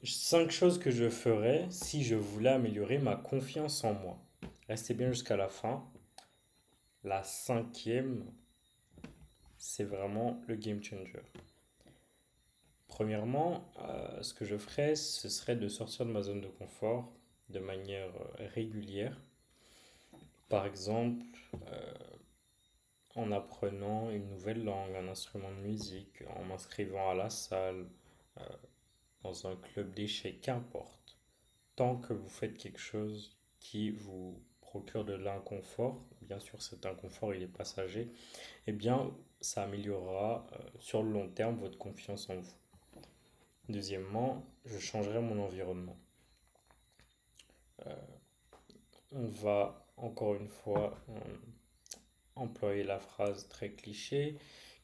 5 choses que je ferais si je voulais améliorer ma confiance en moi. Restez bien jusqu'à la fin. La cinquième, c'est vraiment le game changer. Premièrement, ce que je ferais, ce serait de sortir de ma zone de confort de manière régulière. Par exemple, euh, en apprenant une nouvelle langue, un instrument de musique, en m'inscrivant à la salle, euh, dans un club d'échecs, qu'importe. Tant que vous faites quelque chose qui vous procure de l'inconfort, bien sûr cet inconfort il est passager, eh bien ça améliorera sur le long terme votre confiance en vous. Deuxièmement, je changerai mon environnement. On va encore une fois employer la phrase très cliché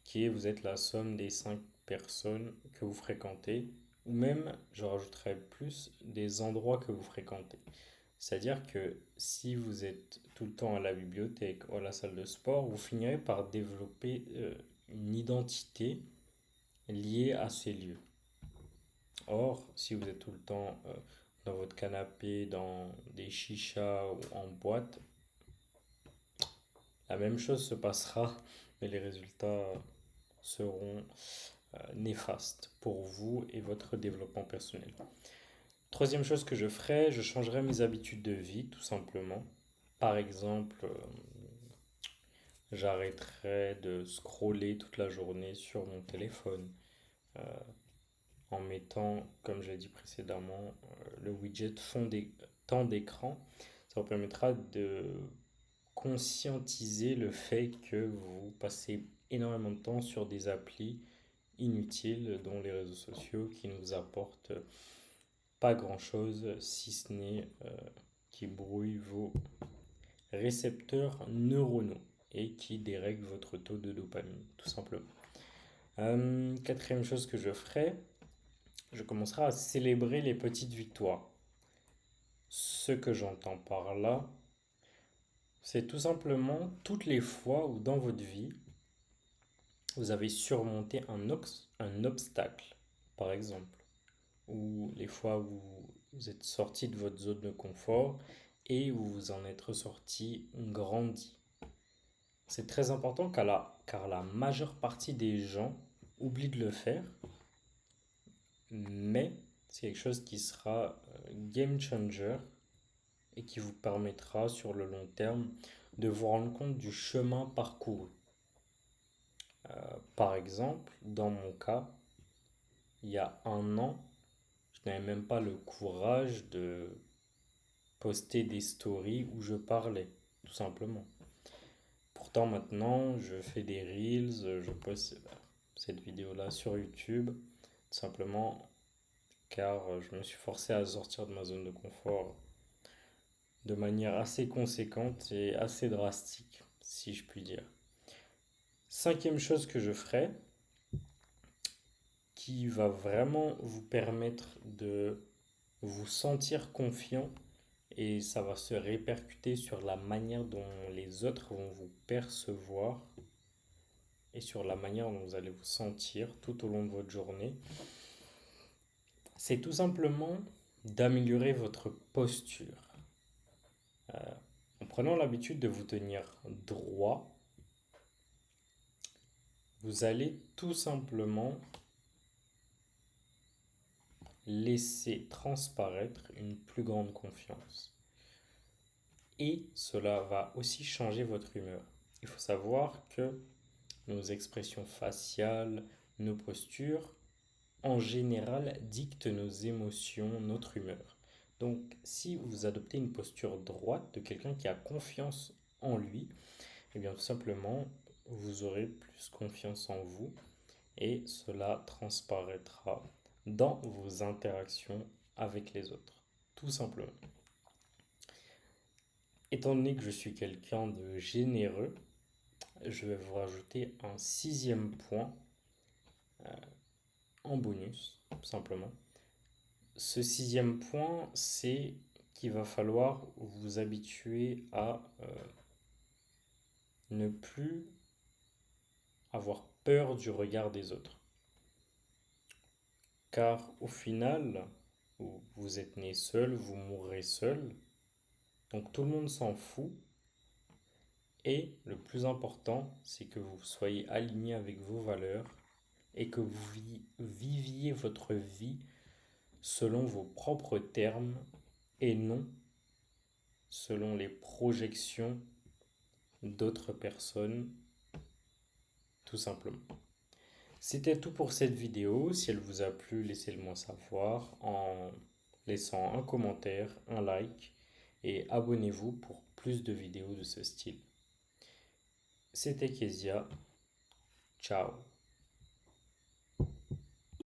qui est vous êtes la somme des 5 personnes que vous fréquentez, ou même, je rajouterais plus, des endroits que vous fréquentez. C'est-à-dire que si vous êtes tout le temps à la bibliothèque ou à la salle de sport, vous finirez par développer une identité liée à ces lieux. Or, si vous êtes tout le temps dans votre canapé, dans des chichas ou en boîte, la même chose se passera, mais les résultats seront néfastes pour vous et votre développement personnel. Troisième chose que je ferai, je changerai mes habitudes de vie, tout simplement. Par exemple, j'arrêterai de scroller toute la journée sur mon téléphone en mettant, comme j'ai dit précédemment, le widget temps d'écran. Ça vous permettra de conscientiser le fait que vous passez énormément de temps sur des applis inutiles, dont les réseaux sociaux, qui ne vous apportent pas grand-chose, si ce n'est qui brouillent vos récepteurs neuronaux et qui dérèglent votre taux de dopamine, tout simplement. Quatrième chose que je ferai, je commencerai à célébrer les petites victoires. Ce que j'entends par là, c'est tout simplement toutes les fois où dans votre vie, vous avez surmonté un obstacle, par exemple, ou les fois où vous êtes sorti de votre zone de confort et où vous en êtes ressorti grandi. C'est très important car la majeure partie des gens oublient de le faire, mais c'est quelque chose qui sera game changer et qui vous permettra sur le long terme de vous rendre compte du chemin parcouru. Par exemple, dans mon cas, il y a un an, je n'avais même pas le courage de poster des stories où je parlais, tout simplement. Pourtant, maintenant, je fais des reels, je poste cette vidéo-là sur YouTube, tout simplement car je me suis forcé à sortir de ma zone de confort de manière assez conséquente et assez drastique, si je puis dire. Cinquième chose que je ferai, qui va vraiment vous permettre de vous sentir confiant et ça va se répercuter sur la manière dont les autres vont vous percevoir et sur la manière dont vous allez vous sentir tout au long de votre journée, c'est tout simplement d'améliorer votre posture. En prenant l'habitude de vous tenir droit, vous allez tout simplement laisser transparaître une plus grande confiance. Et cela va aussi changer votre humeur. Il faut savoir que nos expressions faciales, nos postures, en général, dictent nos émotions, notre humeur. Donc, si vous adoptez une posture droite de quelqu'un qui a confiance en lui, eh bien, tout simplement, vous aurez plus confiance en vous et cela transparaîtra dans vos interactions avec les autres. Tout simplement. Étant donné que je suis quelqu'un de généreux, je vais vous rajouter un sixième point en bonus, tout simplement. Ce sixième point, c'est qu'il va falloir vous habituer à ne plus avoir peur du regard des autres. Car au final, Vous êtes né seul, vous mourrez seul. Donc tout le monde s'en fout. Et le plus important, c'est que vous soyez aligné avec vos valeurs et que vous viviez votre vie selon vos propres termes et non selon les projections d'autres personnes, tout simplement. C'était tout pour cette vidéo. Si elle vous a plu, laissez-le moi savoir en laissant un commentaire, un like et abonnez-vous pour plus de vidéos de ce style. C'était Kezia. Ciao.